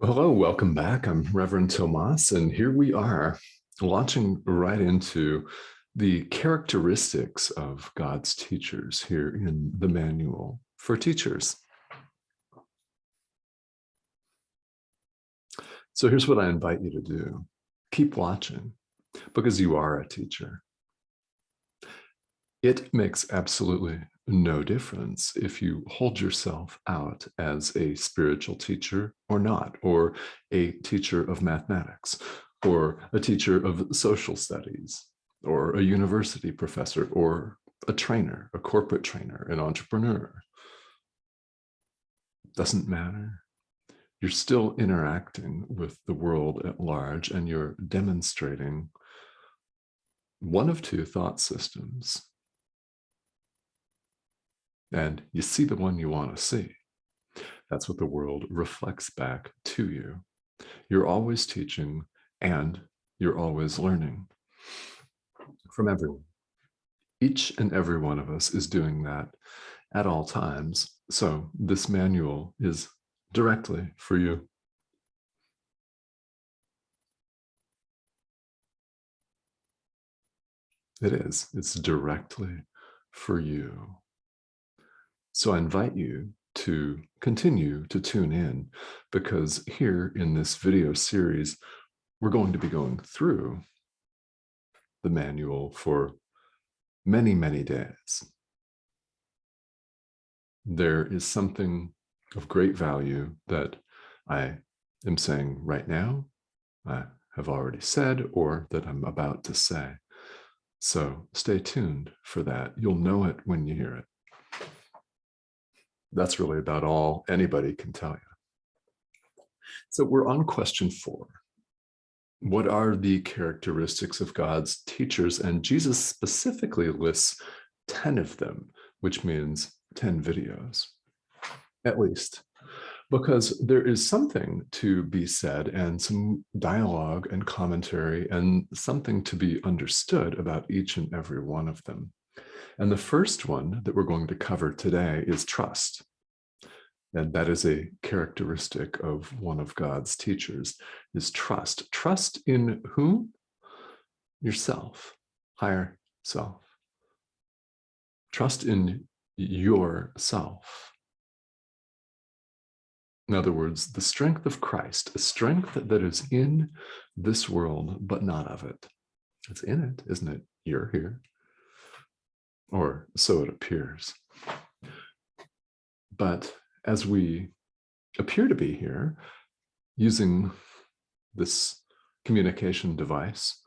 Hello, welcome back. I'm Reverend Tomas, and here we are launching right into the characteristics of God's teachers here in the Manual for Teachers. So here's what I invite you to do. Keep watching, because you are a teacher. It makes absolutely no difference if you hold yourself out as a spiritual teacher or not, or a teacher of mathematics, or a teacher of social studies, or a university professor, or a trainer, a corporate trainer, an entrepreneur. Doesn't matter. You're still interacting with the world at large, and you're demonstrating one of two thought systems. And you see the one you want to see. That's what the world reflects back to you. You're always teaching and you're always learning from everyone. Each and every one of us is doing that at all times. So this manual is directly for you. It is. It's directly for you. So I invite you to continue to tune in, because here in this video series, we're going to be going through the manual for many, many days. There is something of great value that I am saying right now, I have already said, or that I'm about to say. So stay tuned for that. You'll know it when you hear it. That's really about all anybody can tell you. So we're on question 4. What are the characteristics of God's teachers? And Jesus specifically lists 10 of them, which means 10 videos, at least, because there is something to be said and some dialogue and commentary and something to be understood about each and every one of them. And the first one that we're going to cover today is trust. And that is a characteristic of one of God's teachers, is trust. Trust in whom? Yourself, higher self. Trust in yourself. In other words, the strength of Christ, a strength that is in this world, but not of it. It's in it, isn't it? You're here. Or so it appears. But as we appear to be here, using this communication device,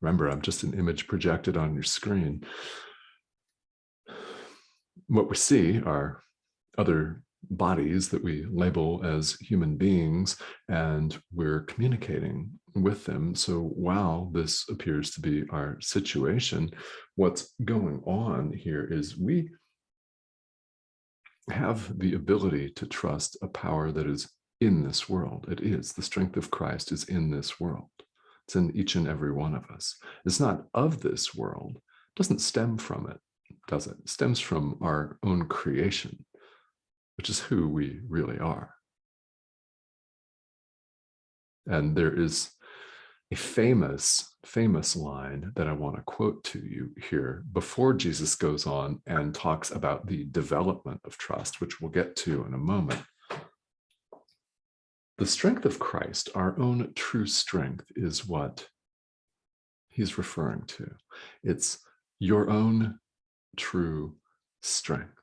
remember, I'm just an image projected on your screen. What we see are other bodies that we label as human beings, and we're communicating with them. So while this appears to be our situation, what's going on here is we have the ability to trust a power that is in this world. It is. The strength of Christ is in this world. It's in each and every one of us. It's not of this world. It doesn't stem from it, does it? It stems from our own creation, which is who we really are. And there is a famous line that I want to quote to you here before Jesus goes on and talks about the development of trust, which we'll get to in a moment. The strength of Christ, our own true strength, is what he's referring to. It's your own true strength,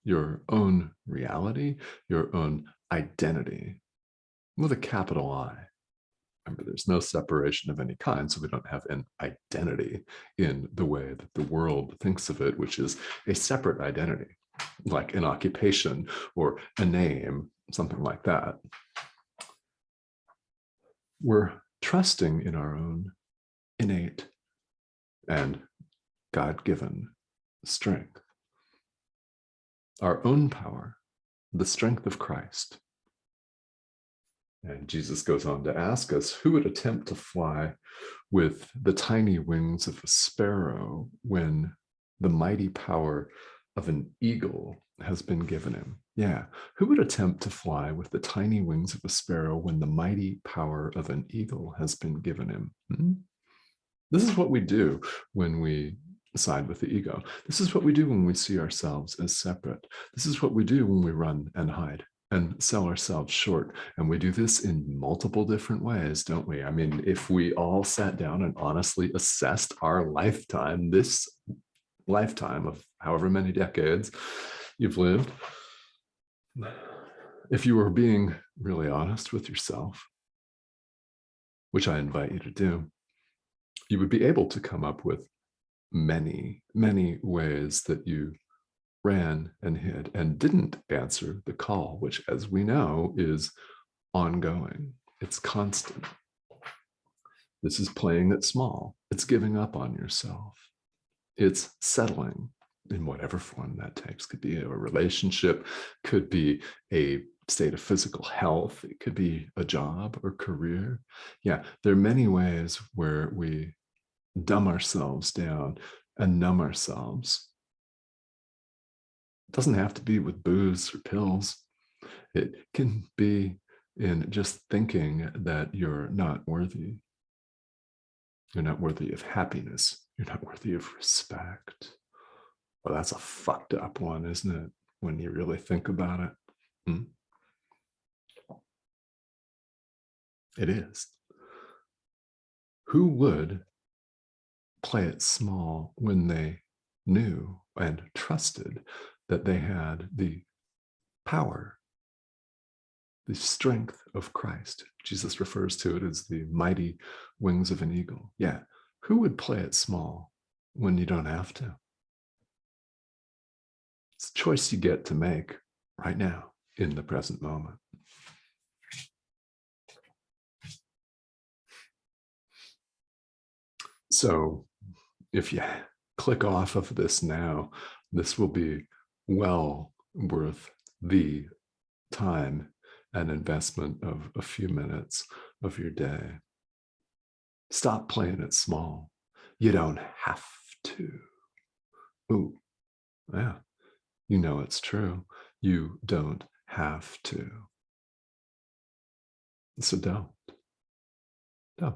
your own reality, your own identity, with a capital I. Remember, there's no separation of any kind, so we don't have an identity in the way that the world thinks of it, which is a separate identity, like an occupation or a name, something like that. We're trusting in our own innate and God-given strength, our own power, the strength of Christ. And Jesus goes on to ask us, who would attempt to fly with the tiny wings of a sparrow when the mighty power of an eagle has been given him? Yeah. Who would attempt to fly with the tiny wings of a sparrow when the mighty power of an eagle has been given him? Hmm? This is what we do when we side with the ego. This is what we do when we see ourselves as separate. This is what we do when we run and hide and sell ourselves short. And we do this in multiple different ways, don't we? I mean, if we all sat down and honestly assessed our lifetime, this lifetime of however many decades you've lived, if you were being really honest with yourself, which I invite you to do, you would be able to come up with many, many ways that you ran and hid and didn't answer the call, which, as we know, is ongoing. It's constant. This is playing it small. It's giving up on yourself. It's settling in whatever form that takes. Could be a relationship, could be a state of physical health, it could be a job or career. Yeah, there are many ways where we dumb ourselves down and numb ourselves. It doesn't have to be with booze or pills. It can be in just thinking that you're not worthy. You're not worthy of happiness. You're not worthy of respect. Well, that's a fucked up one, isn't it? When you really think about it. Hmm? It is. Who would play it small when they knew and trusted that they had the power, the strength of Christ? Jesus refers to it as the mighty wings of an eagle. Yeah. Who would play it small when you don't have to? It's a choice you get to make right now in the present moment. So if you click off of this now, this will be well worth the time and investment of a few minutes of your day. Stop playing it small. You don't have to. Ooh, yeah, you know it's true. You don't have to. So don't. Don't.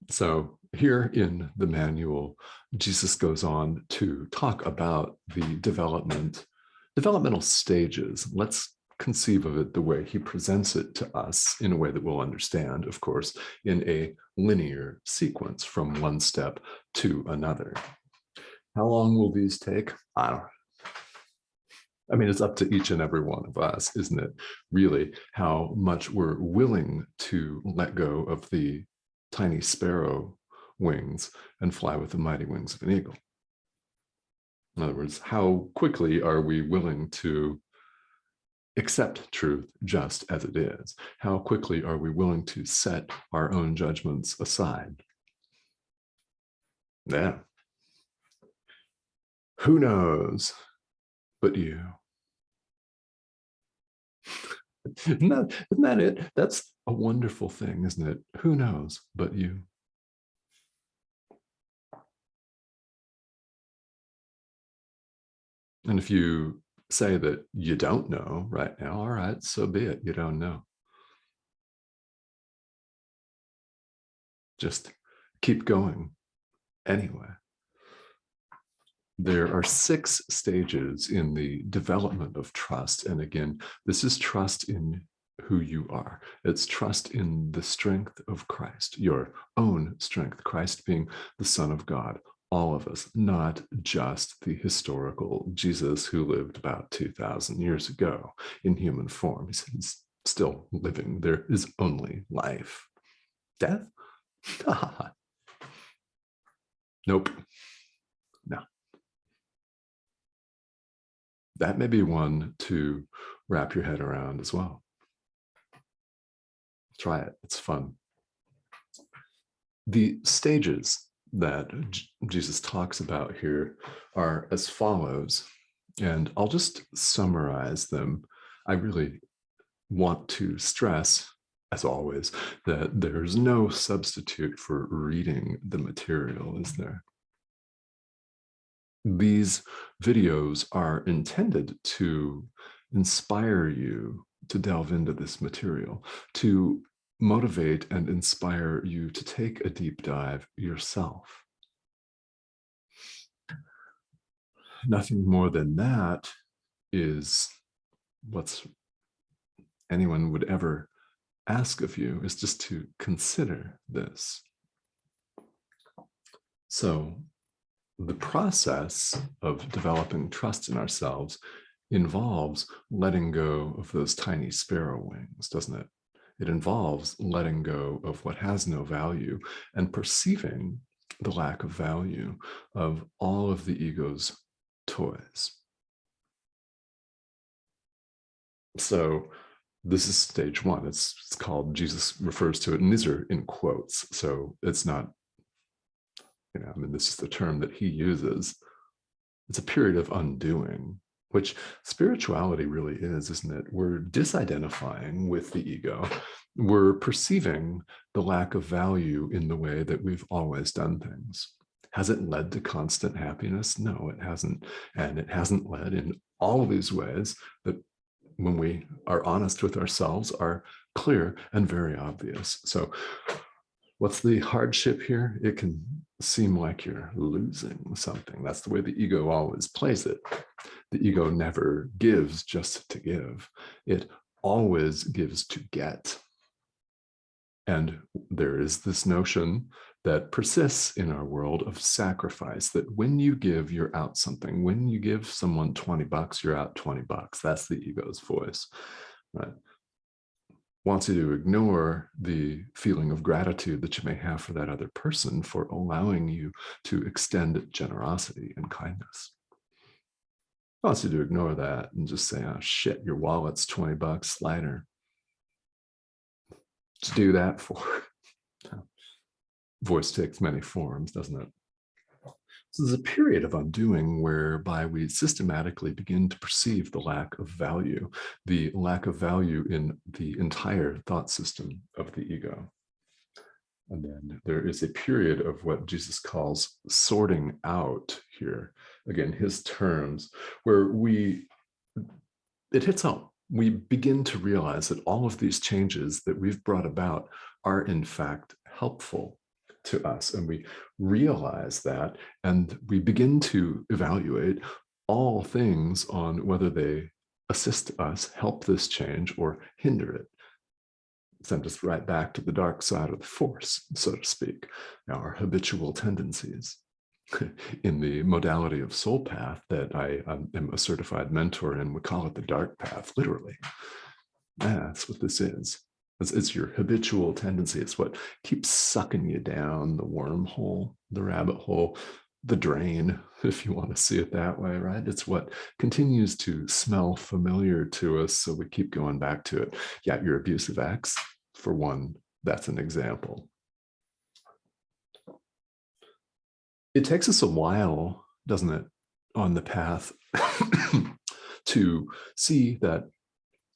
So here in the manual, Jesus goes on to talk about the developmental stages. Let's conceive of it the way he presents it to us in a way that we'll understand, of course, in a linear sequence from one step to another. How long will these take? I don't know. I mean, it's up to each and every one of us, isn't it? Really, how much we're willing to let go of the tiny sparrow wings and fly with the mighty wings of an eagle. In other words, how quickly are we willing to accept truth just as it is? How quickly are we willing to set our own judgments aside? Yeah. Who knows but you? Isn't that it? That's a wonderful thing, isn't it? Who knows but you? And if you say that you don't know right now, all right, so be it. You don't know. Just keep going anyway. There are 6 stages in the development of trust. And again, this is trust in who you are. It's trust in the strength of Christ, your own strength, Christ being the Son of God, all of us, not just the historical Jesus who lived about 2,000 years ago in human form. He's still living. There is only life. Death? Nope. No. That may be one to wrap your head around as well. Try it. It's fun. The stages that Jesus talks about here are as follows, and I'll just summarize them. I really want to stress as always, that there's no substitute for reading the material, is there? These videos are intended to inspire you to delve into this material, to motivate and inspire you to take a deep dive yourself. Nothing more than that is what's anyone would ever ask of you, is just to consider this. So the process of developing trust in ourselves involves letting go of those tiny sparrow wings, doesn't it? It involves letting go of what has no value and perceiving the lack of value of all of the ego's toys. So this is stage one. It's called, Jesus refers to it, and these are in quotes. So it's not, I mean, this is the term that he uses. It's a period of undoing, which spirituality really is, isn't it? We're disidentifying with the ego. We're perceiving the lack of value in the way that we've always done things. Has it led to constant happiness? No, it hasn't. And it hasn't led in all of these ways that, when we are honest with ourselves, are clear and very obvious. So what's the hardship here? It can seem like you're losing something. That's the way the ego always plays it. The ego never gives just to give. It always gives to get. And there is this notion that persists in our world of sacrifice, that when you give, you're out something. When you give someone $20, you're out $20. That's the ego's voice, right? Wants you to ignore the feeling of gratitude that you may have for that other person for allowing you to extend generosity and kindness. Wants you to ignore that and just say, oh shit, your wallet's $20, slider. To do that for. Voice takes many forms, doesn't it? So there's a period of undoing whereby we systematically begin to perceive the lack of value in the entire thought system of the ego. And then there is a period of what Jesus calls sorting out here. Again, his terms, where it hits home. We begin to realize that all of these changes that we've brought about are in fact helpful to us. And we realize that, and we begin to evaluate all things on whether they assist us, help this change, or hinder it. Send us right back to the dark side of the force, so to speak, our habitual tendencies. In the modality of soul path that I am a certified mentor in, we call it the dark path, literally. That's what this is. It's your habitual tendency. It's what keeps sucking you down the wormhole, the rabbit hole, the drain, if you want to see it that way, right? It's what continues to smell familiar to us, so we keep going back to it. Yeah, your abusive ex, for one, that's an example. It takes us a while, doesn't it, on the path to see that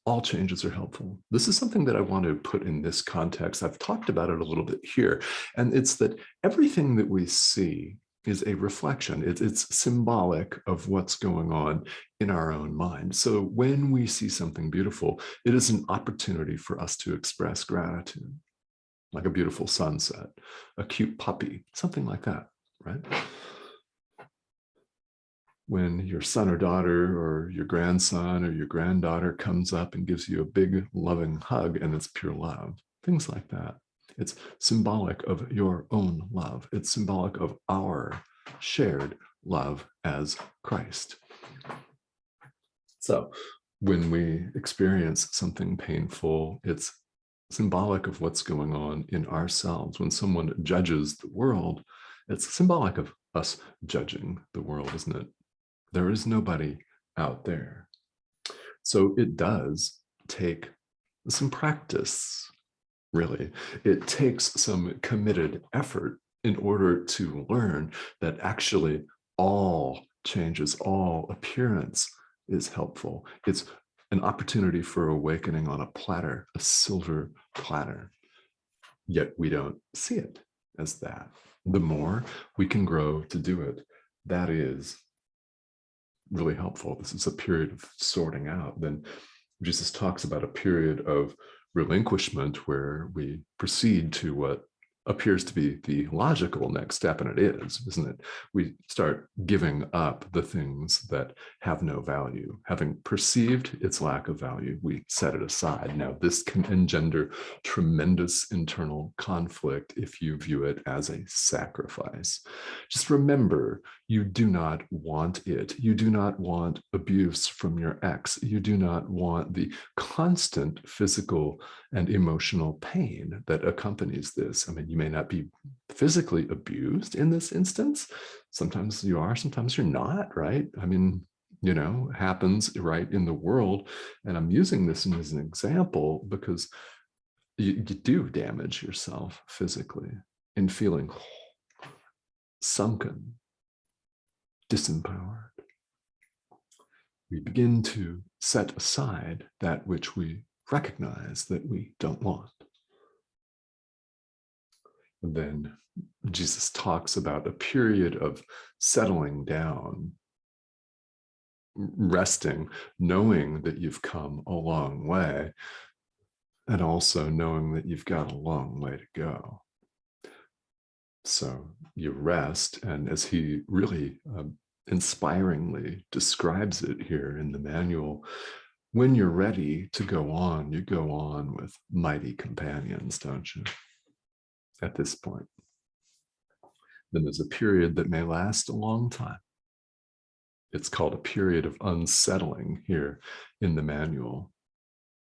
all changes are helpful. This is something that I want to put in this context. I've talked about it a little bit here, and it's that everything that we see is a reflection. It's symbolic of what's going on in our own mind. So when we see something beautiful, it is an opportunity for us to express gratitude, like a beautiful sunset, a cute puppy, something like that, right? When your son or daughter or your grandson or your granddaughter comes up and gives you a big loving hug, and it's pure love, things like that. It's symbolic of your own love. It's symbolic of our shared love as Christ. So when we experience something painful, it's symbolic of what's going on in ourselves. When someone judges the world, it's symbolic of us judging the world, isn't it? There is nobody out there. So it does take some practice, really. It takes some committed effort in order to learn that actually all changes, all appearance is helpful. It's an opportunity for awakening on a platter, a silver platter. Yet we don't see it as that. The more we can grow to do it, that is really helpful. This is a period of sorting out. Then Jesus talks about a period of relinquishment where we proceed to what appears to be the logical next step, and it is, isn't it? We start giving up the things that have no value. Having perceived its lack of value, we set it aside. Now, this can engender tremendous internal conflict if you view it as a sacrifice. Just remember, you do not want it. You do not want abuse from your ex. You do not want the constant physical and emotional pain that accompanies this. I mean, you may not be physically abused in this instance. Sometimes you are, sometimes you're not, right? I mean, happens right in the world. And I'm using this as an example because you do damage yourself physically in feeling sunken, disempowered. We begin to set aside that which we recognize that we don't want. And then Jesus talks about a period of settling down, resting, knowing that you've come a long way, and also knowing that you've got a long way to go. So you rest, and as he really inspiringly describes it here in the manual, when you're ready to go on, you go on with mighty companions, don't you? At this point. Then there's a period that may last a long time. It's called a period of unsettling here in the manual.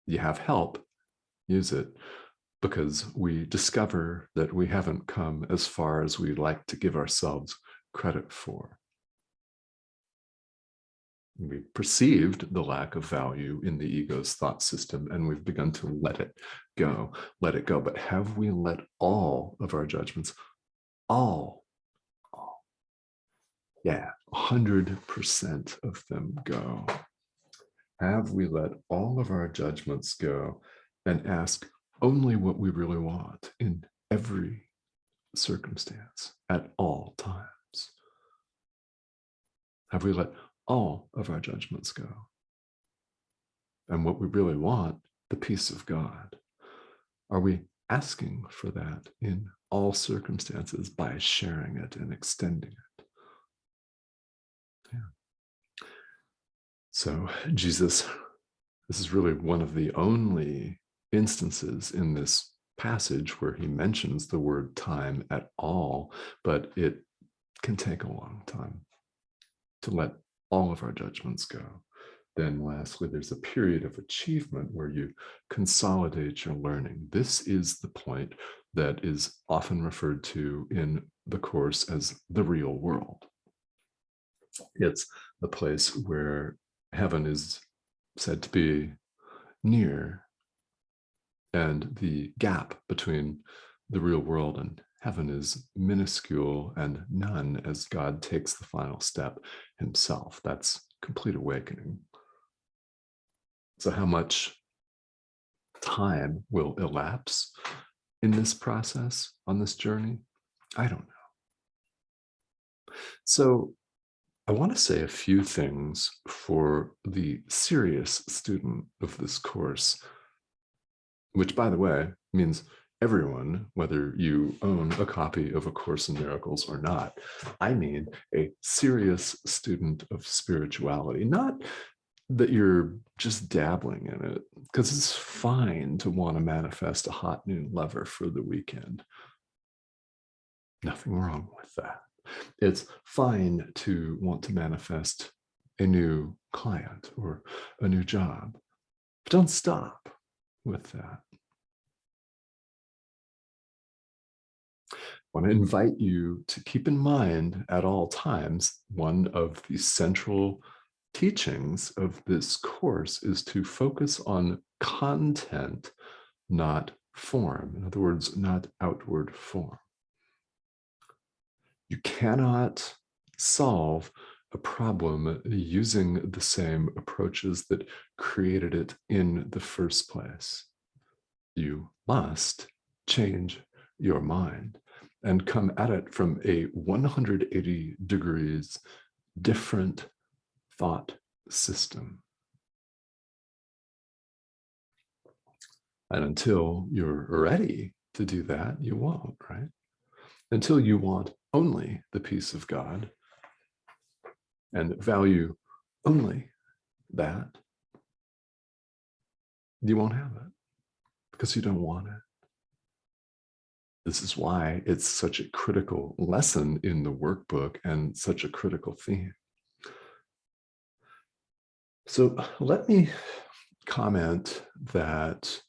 You have help, use it, because we discover that we haven't come as far as we'd like to give ourselves credit for. We perceived the lack of value in the ego's thought system, and we've begun to let it go. But have we let all of our judgments, yeah, 100% of them go? Have we let all of our judgments go and ask only what we really want in every circumstance at all times? Have we let all of our judgments go? And what we really want, the peace of God. Are we asking for that in all circumstances by sharing it and extending it? Yeah. So Jesus, this is really one of the only instances in this passage where he mentions the word time at all, but it can take a long time to let all of our judgments go. Then lastly, there's a period of achievement where you consolidate your learning. This is the point that is often referred to in the Course as the real world. It's a place where heaven is said to be near, and the gap between the real world and heaven is minuscule and none as God takes the final step himself. That's complete awakening. So how much time will elapse in this process, on this journey? I don't know. So I want to say a few things for the serious student of this course, which, by the way, means everyone, whether you own a copy of A Course in Miracles or not. I mean a serious student of spirituality, not that you're just dabbling in it, because it's fine to want to manifest a hot new lover for the weekend. Nothing wrong with that. It's fine to want to manifest a new client or a new job, but don't stop with that. I want to invite you to keep in mind at all times, one of the central teachings of this course is to focus on content, not form. In other words, not outward form. You cannot solve a problem using the same approaches that created it in the first place. You must change your mind and come at it from a 180 degrees different thought system. And until you're ready to do that, you won't, right? Until you want only the peace of God and value only that, you won't have it because you don't want it. This is why it's such a critical lesson in the workbook and such a critical theme. So let me comment that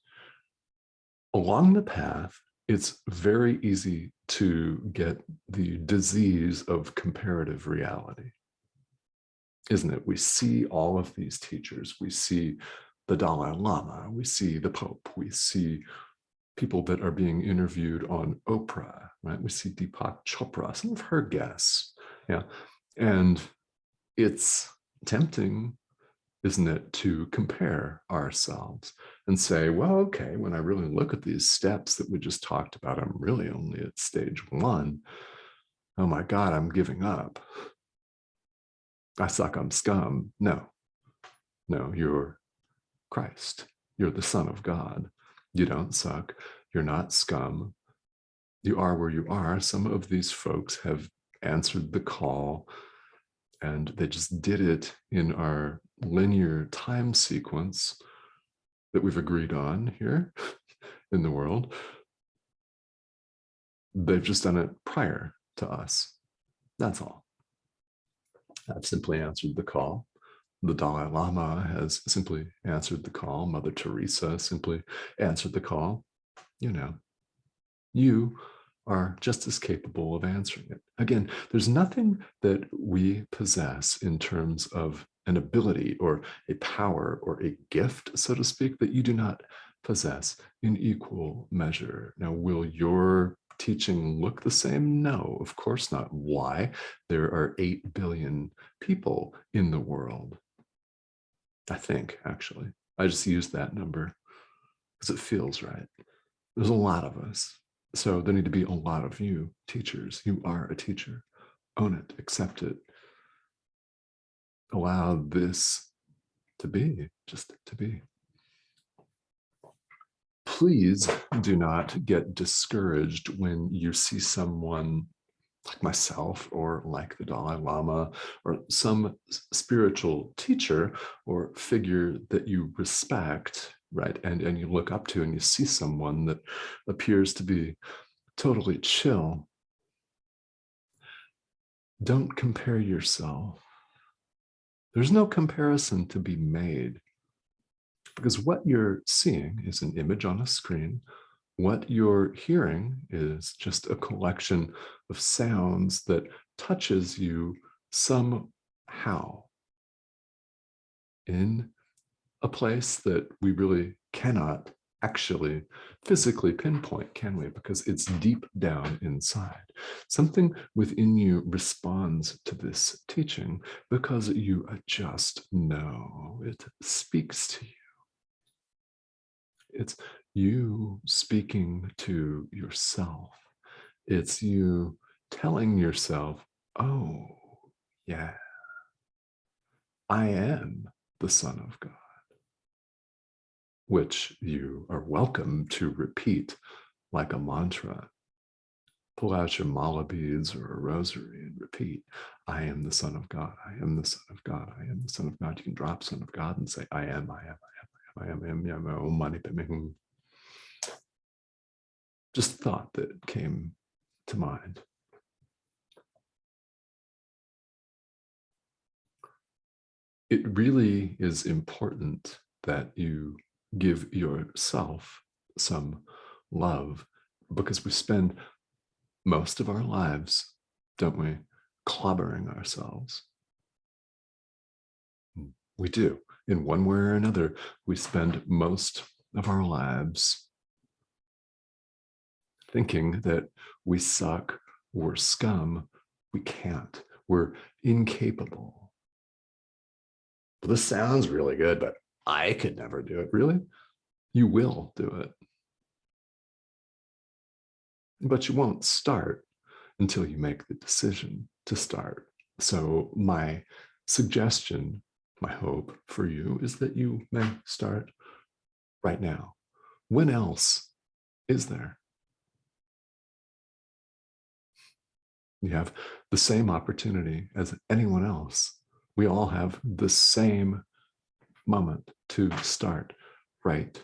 along the path, it's very easy to get the disease of comparative reality, isn't it? We see all of these teachers. We see the Dalai Lama. We see the Pope. We see people that are being interviewed on Oprah, right? We see Deepak Chopra, some of her guests. Yeah. And it's tempting, isn't it, to compare ourselves and say, well, okay, when I really look at these steps that we just talked about, I'm really only at stage 1. Oh my God, I'm giving up. I suck, I'm scum. No, you're Christ. You're the Son of God. You don't suck. You're not scum. You are where you are. Some of these folks have answered the call, and they just did it in our linear time sequence that we've agreed on here in the world. They've just done it prior to us. That's all. I've simply answered the call. The Dalai Lama has simply answered the call. Mother Teresa simply answered the call. You are just as capable of answering it. Again, there's nothing that we possess in terms of an ability or a power or a gift, so to speak, that you do not possess in equal measure. Now, will your teaching look the same? No, of course not. Why? There are 8 billion people in the world. I think, actually. I just use that number because it feels right. There's a lot of us. So there need to be a lot of you, teachers. You are a teacher. Own it, accept it. Allow this to be, just to be. Please do not get discouraged when you see someone like myself or like the Dalai Lama or some spiritual teacher or figure that you respect, right? And you look up to, and you see someone that appears to be totally chill. Don't compare yourself. There's no comparison to be made, because what you're seeing is an image on a screen. What you're hearing is just a collection of sounds that touches you somehow in a place that we really cannot actually physically pinpoint, can we? Because it's deep down inside. Something within you responds to this teaching because you just know it speaks to you. It's you speaking to yourself. It's you telling yourself, oh, yeah, I am the Son of God, which you are welcome to repeat like a mantra. Pull out your mala beads or a rosary and repeat, I am the Son of God. I am the Son of God. I am the Son of God. You can drop Son of God and say, I am, I am, I am, I am, I am, I am. Just thought that came to mind. It really is important that you give yourself some love, because we spend most of our lives, don't we, clobbering ourselves. We do. In one way or another, we spend most of our lives thinking that we suck, we're scum, we can't, We're incapable. Well, this sounds really good, but I could never do it. Really? You will do it. But you won't start until you make the decision to start. So my suggestion, my hope for you is that you may start right now. When else is there? You have the same opportunity as anyone else. We all have the same moment to start right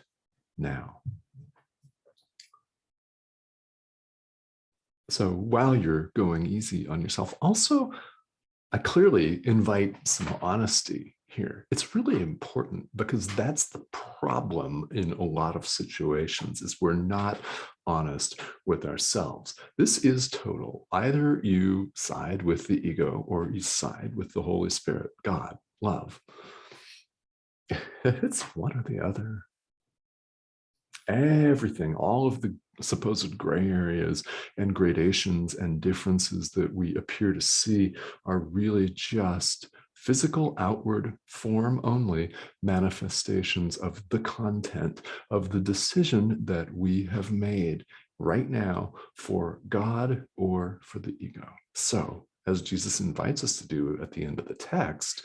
now. So while you're going easy on yourself, also, I clearly invite some honesty here. It's really important because that's the problem in a lot of situations is we're not honest with ourselves. This is total. Either you side with the ego or you side with the Holy Spirit, God, love. It's one or the other. Everything, all of the supposed gray areas and gradations and differences that we appear to see are really just physical outward form only manifestations of the content of the decision that we have made right now for God or for the ego. So, as Jesus invites us to do at the end of the text,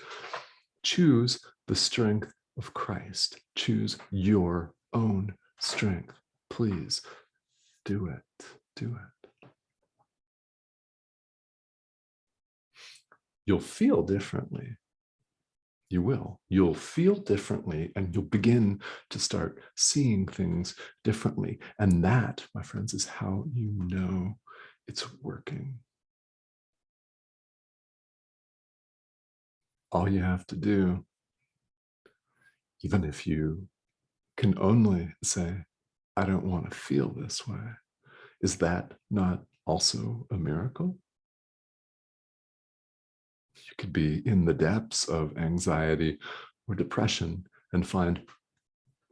choose the strength of Christ. Choose your own strength. Please do it. Do it. You'll feel differently. You will. You'll feel differently and you'll begin to start seeing things differently. And that, my friends, is how you know it's working. All you have to do, even if you can only say, I don't want to feel this way, is that not also a miracle? You could be in the depths of anxiety or depression and find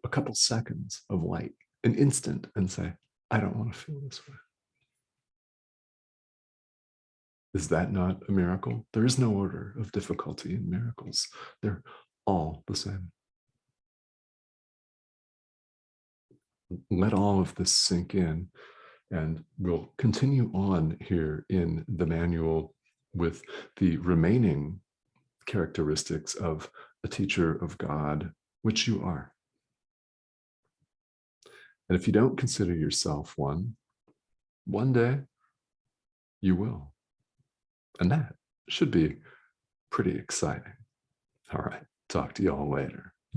a couple seconds of light, an instant, and say, I don't want to feel this way. Is that not a miracle? There is no order of difficulty in miracles. They're all the same. Let all of this sink in, and we'll continue on here in the manual with the remaining characteristics of a teacher of God, which you are. And if you don't consider yourself one day you will. And that should be pretty exciting. All right, talk to you all later.